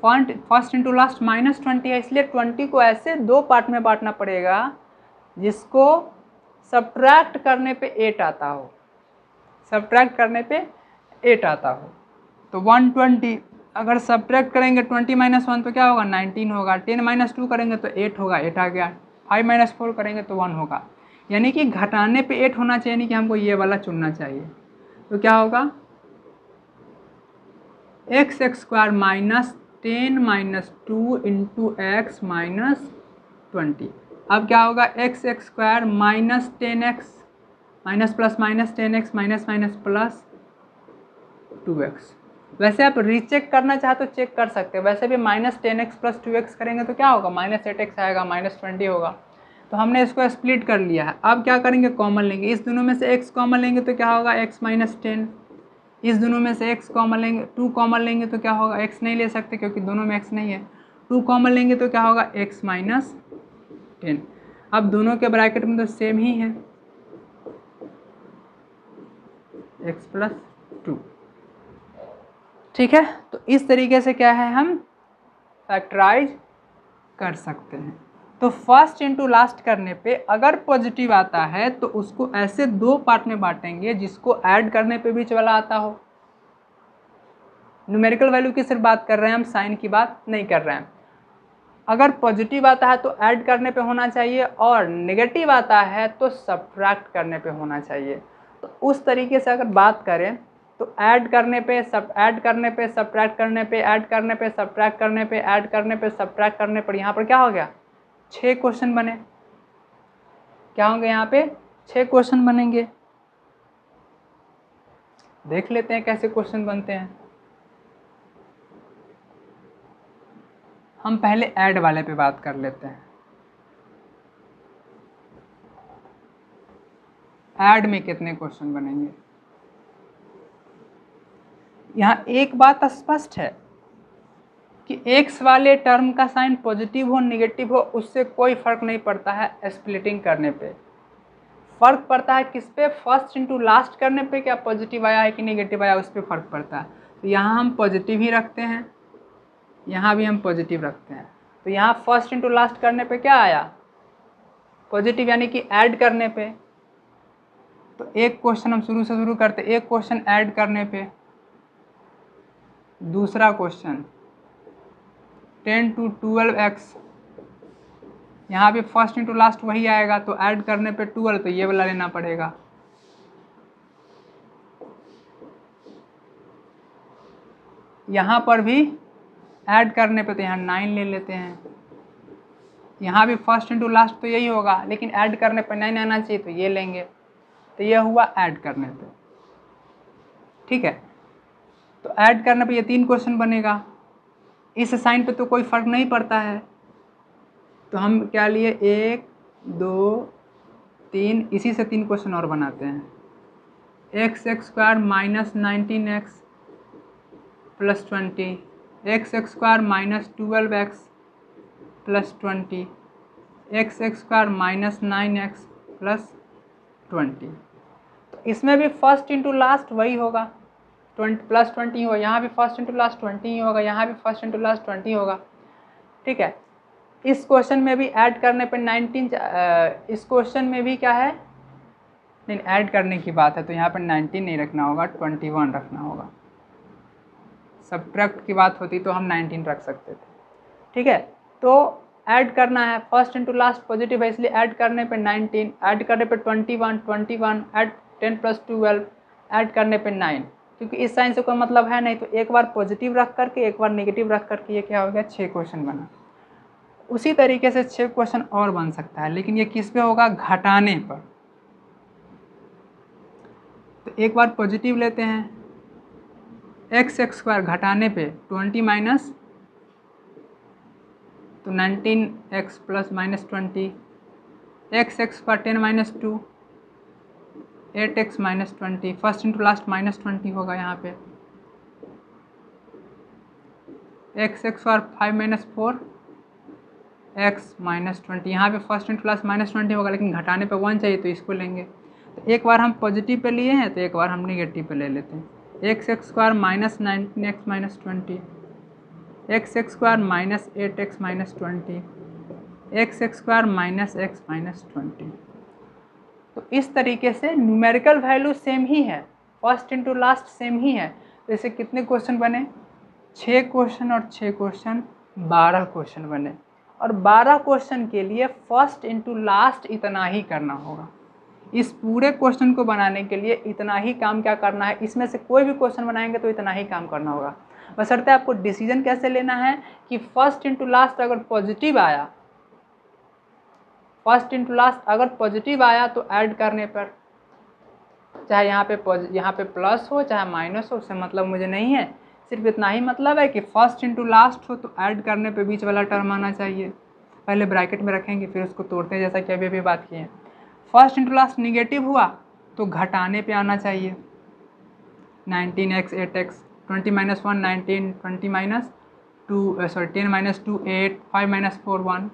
फर्स्ट इंटू लास्ट -20 है, इसलिए 20 को ऐसे दो पार्ट में बांटना पड़ेगा जिसको सब्ट्रैक्ट करने पे 8 आता हो, सब्ट्रैक्ट करने पे 8 आता हो। तो 120 अगर सब्ट्रैक्ट करेंगे 20 - 1 तो क्या होगा, 19 होगा। 10 - 2 करेंगे तो 8 होगा, 8 आ गया। 5 - 4 करेंगे तो 1 होगा, यानी कि घटाने पे 8 होना चाहिए, यानी कि हमको ये वाला चुनना चाहिए। तो क्या होगा, x² -10 - 2 इंटू x -20। अब क्या होगा, x² -10x minus plus minus 10x minus minus plus 2x। वैसे आप रीचेक करना चाहे तो चेक कर सकते हैं, वैसे भी -10x + 2x करेंगे तो क्या होगा, -8x आएगा, -20 होगा। तो हमने इसको स्प्लिट कर लिया है। अब क्या करेंगे, कॉमन लेंगे, इस दोनों में से x कॉमन लेंगे तो क्या होगा, x - 10। इस दोनों में से x कॉमन लेंगे, 2 कॉमन लेंगे तो क्या होगा, x नहीं ले सकते क्योंकि दोनों में x नहीं है। 2 कॉमन लेंगे तो क्या होगा, x - 10। अब दोनों के ब्रैकेट में तो सेम ही है, x + 2। ठीक है, तो इस तरीके से क्या है, हम फैक्टराइज कर सकते हैं। तो फर्स्ट इंटू लास्ट करने पे अगर पॉजिटिव आता है तो उसको ऐसे दो पार्ट में बांटेंगे जिसको ऐड करने पे बीच वाला आता हो। न्यूमेरिकल वैल्यू की सिर्फ बात कर रहे हैं हम, साइन की बात नहीं कर रहे हैं। अगर पॉजिटिव आता है तो ऐड करने पे होना चाहिए, और नेगेटिव आता है तो सब्ट्रैक्ट करने पे होना चाहिए। तो उस तरीके से अगर बात करें तो ऐड करने पे, ऐड करने पे, सब्ट्रैक्ट करने पे, ऐड करने पे, सब्ट्रैक्ट करने पे, ऐड करने पे, सब्ट्रैक्ट करने पर यहाँ पर क्या हो गया, 6 क्वेश्चन बने। क्या होंगे यहाँ पे, 6 क्वेश्चन बनेंगे। देख लेते हैं कैसे क्वेश्चन बनते हैं। हम पहले ऐड वाले पे बात कर लेते हैं। ऐड में कितने क्वेश्चन बनेंगे, यहाँ एक बात स्पष्ट है कि x वाले टर्म का साइन पॉजिटिव हो निगेटिव हो उससे कोई फर्क नहीं पड़ता है स्प्लिटिंग करने पे। फर्क पड़ता है किस पे, फर्स्ट इंटू लास्ट करने पे क्या पॉजिटिव आया है कि निगेटिव आया, उस पर फर्क पड़ता है। तो यहाँ हम पॉजिटिव ही रखते हैं, यहाँ भी हम पॉजिटिव रखते हैं। तो यहाँ फर्स्ट इंटू लास्ट करने पे क्या आया, पॉजिटिव, यानी कि ऐड करने पे। तो एक क्वेश्चन हम शुरू करते, एक क्वेश्चन ऐड करने पे, दूसरा क्वेश्चन 10 to 12x, यहाँ भी फर्स्ट इंटू लास्ट वही आएगा, तो ऐड करने पे 12, तो ये वाला लेना पड़ेगा। यहाँ पर भी ऐड करने पे तो यहाँ 9 ले लेते हैं, यहाँ भी फर्स्ट इंटू लास्ट तो यही होगा, लेकिन ऐड करने पे 9 आना चाहिए तो ये लेंगे। तो ये हुआ ऐड करने पे, ठीक है। तो ऐड करने पे ये 3 क्वेश्चन बनेगा, इस साइन पे तो कोई फर्क नहीं पड़ता है, तो हम क्या लिए, 1 2 3, इसी से 3 क्वेश्चन और बनाते हैं। x² -19x + 20, x² -12x + 20, x² -9x + 20। तो इसमें भी फर्स्ट इंटू लास्ट वही होगा, 20 + 20 होगा, यहाँ भी फर्स्ट इंटू लास्ट 20 ही होगा, यहाँ भी फर्स्ट इंटू लास्ट 20 होगा, ठीक है। इस क्वेश्चन में भी ऐड करने पे 19, इस क्वेश्चन में भी क्या है, नहीं ऐड करने की बात है तो यहाँ पर 19 नहीं रखना होगा, 21 रखना होगा। सब्ट्रैक्ट की बात होती तो हम 19 रख सकते थे, ठीक है। तो ऐड करना है, फर्स्ट इंटू लास्ट पॉजिटिव है इसलिए ऐड करने पे 19, ऐड करने पे 21, ऐड 10 + 12, ऐड करने पे 9, क्योंकि इस साइन से कोई मतलब है नहीं, तो एक बार पॉजिटिव रख करके एक बार नेगेटिव रख करके ये क्या हो गया, 6 क्वेश्चन बना। उसी तरीके से 6 क्वेश्चन और बन सकता है, लेकिन ये किस पे होगा, घटाने पर। तो एक बार पॉजिटिव लेते हैं, एक्स एक्स स्क्वायर घटाने पे 20 माइनस तो 19x plus minus 20, x x square 10 minus 2 8x minus 20, first into last minus 20 होगा यहाँ पे, x x square 5 minus 4 x minus 20, यहाँ पे फर्स्ट इंटू लास्ट माइनस 20 होगा, लेकिन घटाने पे 1 चाहिए तो इसको लेंगे। तो एक बार हम पॉजिटिव पे लिए हैं तो एक बार हम नेगेटिव पे ले लेते हैं, x x square minus 19x minus 20, x x square minus 8x minus 20, x x square minus x minus 20। तो इस तरीके से न्यूमेरिकल वैल्यू सेम ही है, फर्स्ट इंटू लास्ट सेम ही है। तो इसे कितने क्वेश्चन बने, 6 क्वेश्चन और 6 क्वेश्चन 12 क्वेश्चन बने। और 12 क्वेश्चन के लिए फर्स्ट इंटू लास्ट इतना ही करना होगा। इस पूरे क्वेश्चन को बनाने के लिए इतना ही काम क्या करना है, इसमें से कोई भी क्वेश्चन बनाएंगे तो इतना ही काम करना होगा। बशर्ते आपको डिसीजन कैसे लेना है कि फर्स्ट इंटू लास्ट अगर पॉजिटिव आया, फर्स्ट इंटू लास्ट अगर पॉजिटिव आया तो ऐड करने पर, चाहे यहाँ पे प्लस हो चाहे माइनस हो, उससे मतलब मुझे नहीं है, सिर्फ इतना ही मतलब है कि फर्स्ट इंटू लास्ट हो तो ऐड करने पे बीच वाला टर्म आना चाहिए। पहले ब्रैकेट में रखेंगे फिर उसको तोड़ते हैं, जैसा कि अभी बात किए। फर्स्ट इंटू लास्ट निगेटिव हुआ तो घटाने पे आना चाहिए, 19x 8x 20 minus 1 19, 20 minus 2 10 minus 2 8, 5 minus 4 1।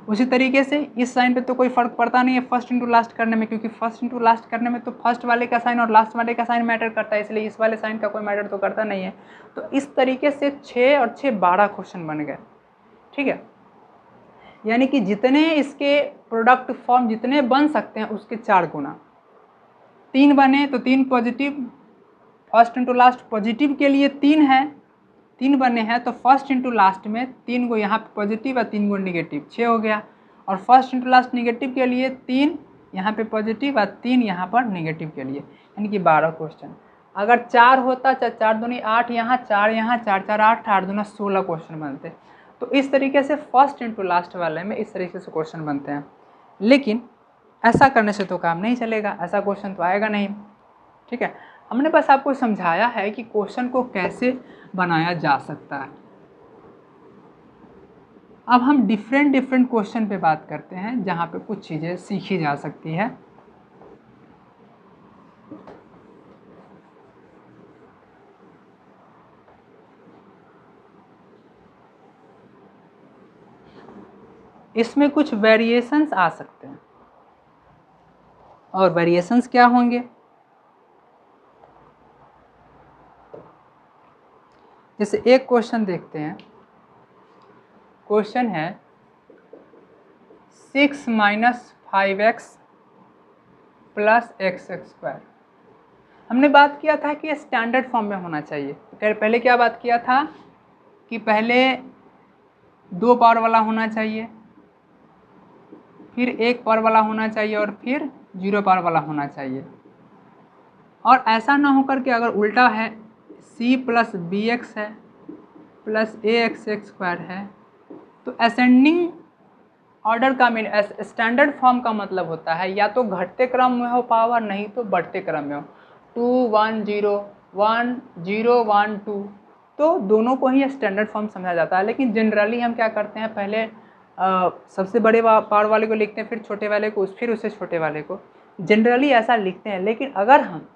उसी तरीके से इस साइन पे तो कोई फ़र्क पड़ता नहीं है फर्स्ट इंटू लास्ट करने में, क्योंकि फर्स्ट इंटू लास्ट करने में तो फर्स्ट वाले का साइन और लास्ट वाले का साइन मैटर करता है, इसलिए इस वाले साइन का कोई मैटर तो करता नहीं है। तो इस तरीके से 6 और 6 12 क्वेश्चन बन गए। ठीक है, यानी कि जितने इसके प्रोडक्ट फॉर्म जितने बन सकते हैं उसके 4 गुना। 3 बने तो 3 positive, first into last positive के लिए 3 है, 3 बने हैं तो फर्स्ट इंटू लास्ट में 3 को यहाँ पे पॉजिटिव और 3 को निगेटिव, 6 हो गया। और फर्स्ट इंटू लास्ट निगेटिव के लिए 3 यहाँ पे पॉजिटिव और 3 यहाँ पर निगेटिव के लिए, यानी कि 12 क्वेश्चन। अगर 4 होता, 4 दूनी 8 यहाँ, 4 यहाँ, 4 4 8, 8 दूना 16 क्वेश्चन बनते। तो इस तरीके से फर्स्ट इंटू लास्ट वाले में इस तरीके से क्वेश्चन बनते हैं। लेकिन ऐसा करने से तो काम नहीं चलेगा, ऐसा क्वेश्चन तो आएगा नहीं। ठीक है, हमने बस आपको समझाया है कि क्वेश्चन को कैसे बनाया जा सकता है। अब हम डिफरेंट क्वेश्चन पे बात करते हैं जहाँ पे कुछ चीज़ें सीखी जा सकती है। इसमें कुछ वेरिएशंस आ सकते हैं, और वेरिएशंस क्या होंगे, जैसे एक क्वेश्चन देखते हैं। क्वेश्चन है 6 minus 5x plus x x square. हमने बात किया था कि स्टैंडर्ड फॉर्म में होना चाहिए। पहले क्या बात किया था कि पहले 2 पावर वाला होना चाहिए, फिर 1 पावर वाला होना चाहिए और फिर 0 पावर वाला होना चाहिए। और ऐसा ना होकर के अगर उल्टा है, c प्लस बी एक्स है प्लस ए एक्स एक्स स्क्वायर है, तो असेंडिंग ऑर्डर का स्टैंडर्ड फॉर्म का मतलब होता है या तो घटते क्रम में हो पावर, नहीं तो बढ़ते क्रम में हो, 2 1 0 1 0 1 2, तो दोनों को ही स्टैंडर्ड फॉर्म समझा जाता है। लेकिन जनरली हम क्या करते हैं, पहले सबसे बड़े पावर वाले को लिखते हैं, फिर छोटे वाले को, फिर उससे छोटे वाले को, जनरली ऐसा लिखते हैं। लेकिन अगर हम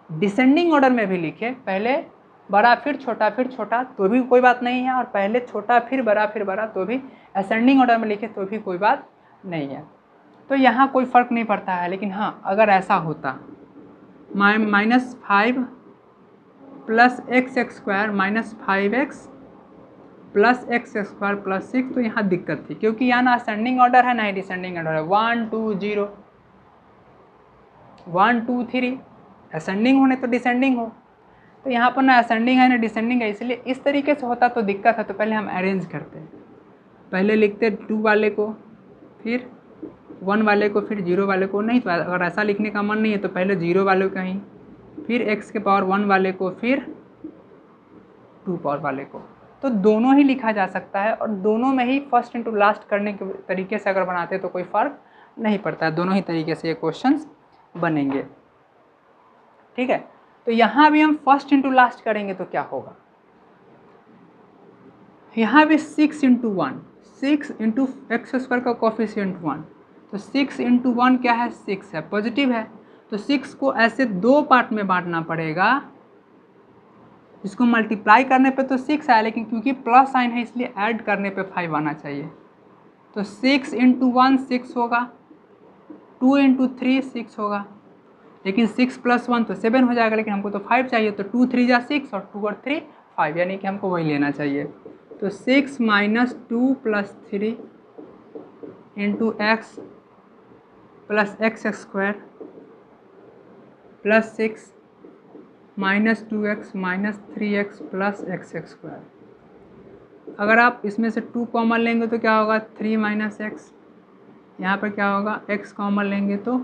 डिसेंडिंग ऑर्डर में भी लिखे, पहले बड़ा फिर छोटा तो भी कोई बात नहीं है, और पहले छोटा फिर बड़ा तो भी असेंडिंग ऑर्डर में लिखे तो भी कोई बात नहीं है। तो यहाँ कोई फ़र्क नहीं पड़ता है। लेकिन हाँ, अगर ऐसा होता -5 plus x x square minus 5x plus x x square plus 6, तो यहाँ दिक्कत थी, क्योंकि यहाँ ना असेंडिंग ऑर्डर है ना ही डिसेंडिंग ऑर्डर है। 1 2 0 1 2 3 असेंडिंग होने तो डिसेंडिंग हो, तो यहाँ पर ना असेंडिंग है ना डिसेंडिंग है, इसलिए इस तरीके से होता तो दिक्कत है। तो पहले हम अरेंज करते हैं, पहले लिखते 2 वाले को, फिर 1 वाले को, फिर 0 वाले को। नहीं तो अगर ऐसा लिखने का मन नहीं है तो पहले 0 वाले को ही, फिर x के पावर 1 वाले को, फिर 2 पावर वाले को। तो दोनों ही लिखा जा सकता है, और दोनों में ही फर्स्ट इंटू लास्ट करने के तरीके से अगर बनाते तो कोई फ़र्क नहीं पड़ता है। दोनों ही तरीके से ये क्वेश्चंस बनेंगे, ठीक है। तो यहाँ भी हम फर्स्ट इंटू लास्ट करेंगे तो क्या होगा, यहाँ भी 6 इंटू 1, 6 इंटू एक्स स्क्वायर का कोफिशिएंट 1, तो 6 इंटू 1 क्या है, 6 है, पॉजिटिव है। तो 6 को ऐसे दो पार्ट में बांटना पड़ेगा, इसको मल्टीप्लाई करने पे तो 6 आया, लेकिन क्योंकि प्लस साइन है इसलिए ऐड करने पे 5 आना चाहिए। तो 6 इंटू 1 6 होगा, 2 इंटू 3 6 होगा, लेकिन 6 प्लस 1 तो 7 हो जाएगा, लेकिन हमको तो 5 चाहिए, तो 2 3 जा 6 और 2 और 3 5, यानी कि हमको वही लेना चाहिए। तो 6 minus 2 plus 3 into x plus x square plus 6 minus 2x minus 3x plus x square. अगर आप इसमें से 2 कॉमन लेंगे तो क्या होगा, 3 माइनस एक्स, यहाँ पर क्या होगा, x कॉमन लेंगे तो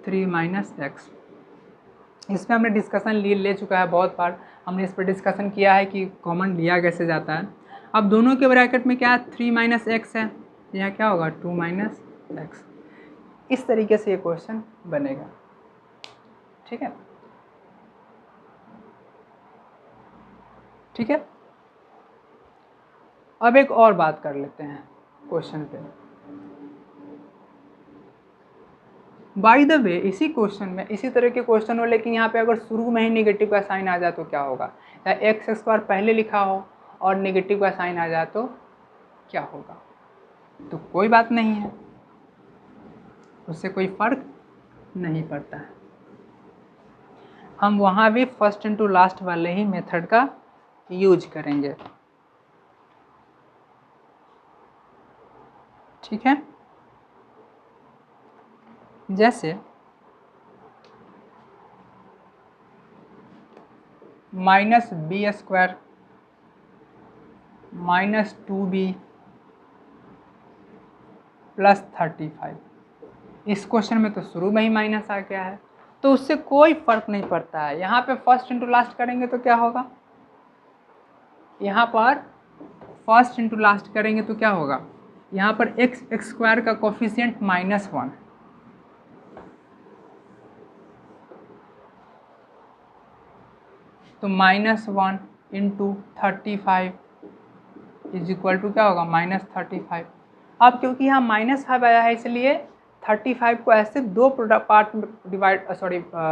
3 माइनस एक्स। इस पर हमने डिस्कशन ले चुका है बहुत बार, हमने इस पर डिस्कशन किया है कि कॉमन लिया कैसे जाता है। अब दोनों के ब्रैकेट में क्या है, 3 माइनस एक्स है, यहाँ क्या होगा 2 माइनस एक्स। इस तरीके से ये क्वेश्चन बनेगा, ठीक है, ठीक है। अब एक और बात कर लेते हैं क्वेश्चन पे। बाय द वे इसी क्वेश्चन में इसी तरह के क्वेश्चन हो, लेकिन यहाँ पे अगर शुरू में ही नेगेटिव का साइन आ जाए तो क्या होगा, या एक्स स्क्वायर पहले लिखा हो और नेगेटिव का साइन आ जाए तो क्या होगा। तो कोई बात नहीं है, उससे कोई फर्क नहीं पड़ता है। हम वहाँ भी फर्स्ट इंटू लास्ट वाले ही मेथड का यूज करेंगे, ठीक है। जैसे minus B square minus 2b plus 35, इस क्वेश्चन में तो शुरू में ही माइनस आ गया है, तो उससे कोई फर्क नहीं पड़ता है। यहाँ पे फर्स्ट इंटू लास्ट करेंगे तो क्या होगा, यहाँ पर फर्स्ट इंटू लास्ट करेंगे तो क्या होगा, यहाँ पर एक्स स्क्वायर का कोफिशिएंट -1, तो -1 इंटू 35 इज इक्वल टू क्या होगा, -35। अब क्योंकि यहाँ -5 आया है इसलिए 35 को ऐसे दो पार्ट में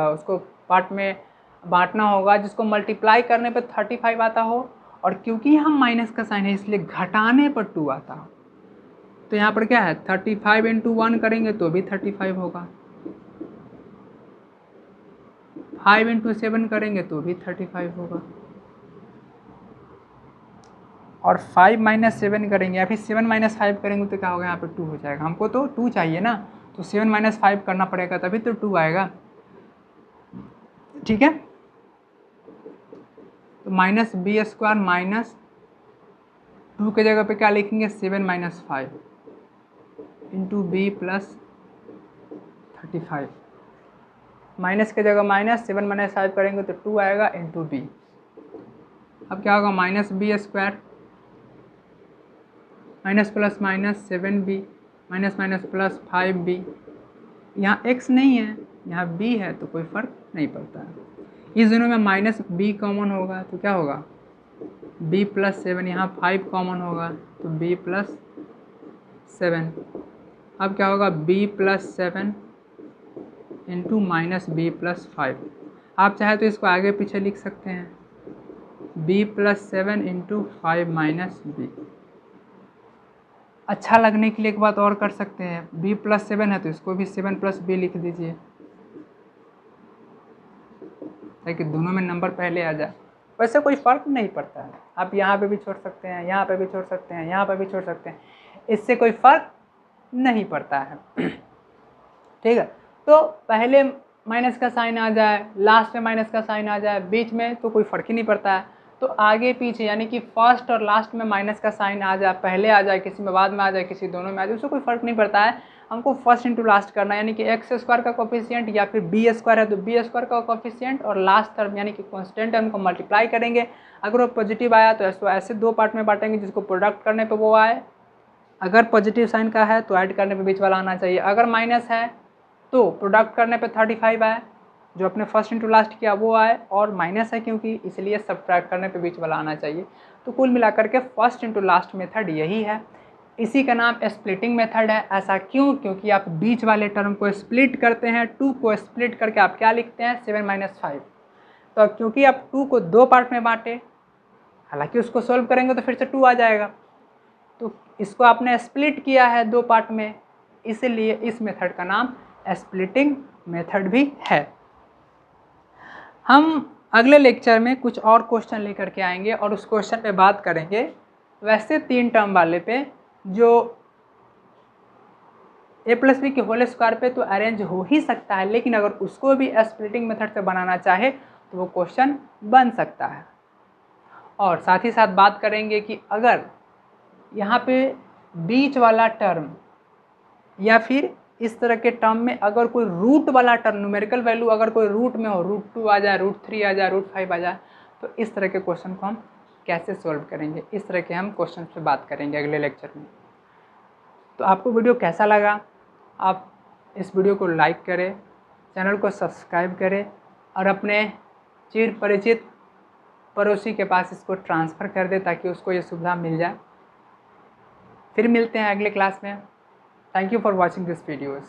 उसको पार्ट में बांटना होगा जिसको मल्टीप्लाई करने पे 35 आता हो, और क्योंकि यहाँ माइनस का साइन है इसलिए घटाने पर 2 आता हो। तो यहाँ पर क्या है, 35 इंटू 1 करेंगे तो भी 35 होगा, 5 इंटू 7 करेंगे तो भी 35 होगा, और 5 माइनस 7 करेंगे या फिर 7 माइनस 5 करेंगे तो क्या होगा, यहाँ पर 2 हो जाएगा। हमको तो 2 चाहिए ना, तो 7 माइनस 5 करना पड़ेगा तभी तो 2 आएगा, ठीक है। तो माइनस बी स्क्वायर माइनस 2 के जगह पे क्या लिखेंगे, 7 minus 5 into B plus 35, minus के जगह माइनस, 7 माइनस 5 करेंगे तो 2 आएगा इंटू बी। अब क्या होगा, minus B square minus plus minus 7b minus minus plus 5b, यहाँ x नहीं है यहाँ b है तो कोई फर्क नहीं पड़ता है। इस दोनों में माइनस b कॉमन होगा तो क्या होगा, b प्लस 7, यहाँ 5 कॉमन होगा तो b प्लस 7। अब क्या होगा, b plus 7 into minus B plus 5। आप चाहे तो इसको आगे पीछे लिख सकते हैं, b plus 7 into 5 minus B. अच्छा लगने के लिए एक बात और कर सकते हैं, b प्लस 7 है तो इसको भी 7 प्लस b लिख दीजिए ताकि दोनों में नंबर पहले आ जाए। वैसे कोई फ़र्क नहीं पड़ता है, आप यहाँ पे भी छोड़ सकते हैं, यहाँ पे भी छोड़ सकते हैं, यहाँ पे भी छोड़ सकते हैं, इससे कोई फ़र्क नहीं पड़ता है, ठीक है। तो पहले माइनस का साइन आ जाए, लास्ट में माइनस का साइन आ जाए, बीच में तो कोई फ़र्क ही नहीं पड़ता है। तो आगे पीछे यानी कि फर्स्ट और लास्ट में माइनस का साइन आ जाए, पहले आ जाए, किसी में बाद में आ जाए, किसी दोनों में आ जाए, उससे कोई फ़र्क नहीं पड़ता है। हमको फर्स्ट इंटू लास्ट करना है, यानी कि एक्स स्क्वायर का कोफिशिएंट या फिर बी स्क्वायर है तो बी स्क्वायर का कोफिशिएंट और लास्ट टर्म यानी कि कांस्टेंट है उनको मल्टीप्लाई करेंगे। अगर वो पॉजिटिव आया तो इसको ऐसे दो पार्ट में बांटेंगे जिसको प्रोडक्ट करने पे वो आए, अगर पॉजिटिव साइन का है तो ऐड करने पे बीच वाला आना चाहिए, अगर माइनस है तो प्रोडक्ट करने पे 35 आए, जो अपने फर्स्ट इंटू लास्ट किया वो आए, और माइनस है क्योंकि इसलिए सब्ट्रैक्ट करने पे बीच वाला आना चाहिए। तो कुल मिलाकर के फर्स्ट इंटू लास्ट मेथड यही है, इसी का नाम स्प्लिटिंग मेथड है। ऐसा क्यों? क्योंकि आप बीच वाले टर्म को स्प्लिट करते हैं, 2 को स्प्लिट करके आप क्या लिखते हैं 7 - 5। तो क्योंकि आप 2 को 2 पार्ट में बांटे, हालांकि उसको सॉल्व करेंगे तो फिर से 2 आ जाएगा, तो इसको आपने स्प्लिट किया है 2 पार्ट में, इसलिए इस मेथड का नाम स्प्लिटिंग मेथड भी है। हम अगले लेक्चर में कुछ और क्वेश्चन लेकर के आएंगे और उस क्वेश्चन पे बात करेंगे वैसे 3 टर्म वाले पे, जो a+b के होल स्क्वायर पे तो अरेंज हो ही सकता है, लेकिन अगर उसको भी स्प्लिटिंग मेथड से बनाना चाहे तो वो क्वेश्चन बन सकता है। और साथ ही साथ बात करेंगे कि अगर यहाँ पे बीच वाला टर्म या फिर इस तरह के टर्म में अगर कोई रूट वाला टर्म, न्यूमेरिकल वैल्यू अगर कोई रूट में हो, √2 आ जाए, √3 आ जाए, √5 आ जाए, तो इस तरह के क्वेश्चन को हम कैसे सॉल्व करेंगे, इस तरह के हम क्वेश्चन पे बात करेंगे अगले लेक्चर में। तो आपको वीडियो कैसा लगा? आप इस वीडियो को लाइक करें, चैनल को सब्सक्राइब करें और अपने चिर परिचित पड़ोसी के पास इसको ट्रांसफ़र कर दें ताकि उसको ये सुविधा मिल जाए। फिर मिलते हैं अगले क्लास में। Thank you for watching this videos.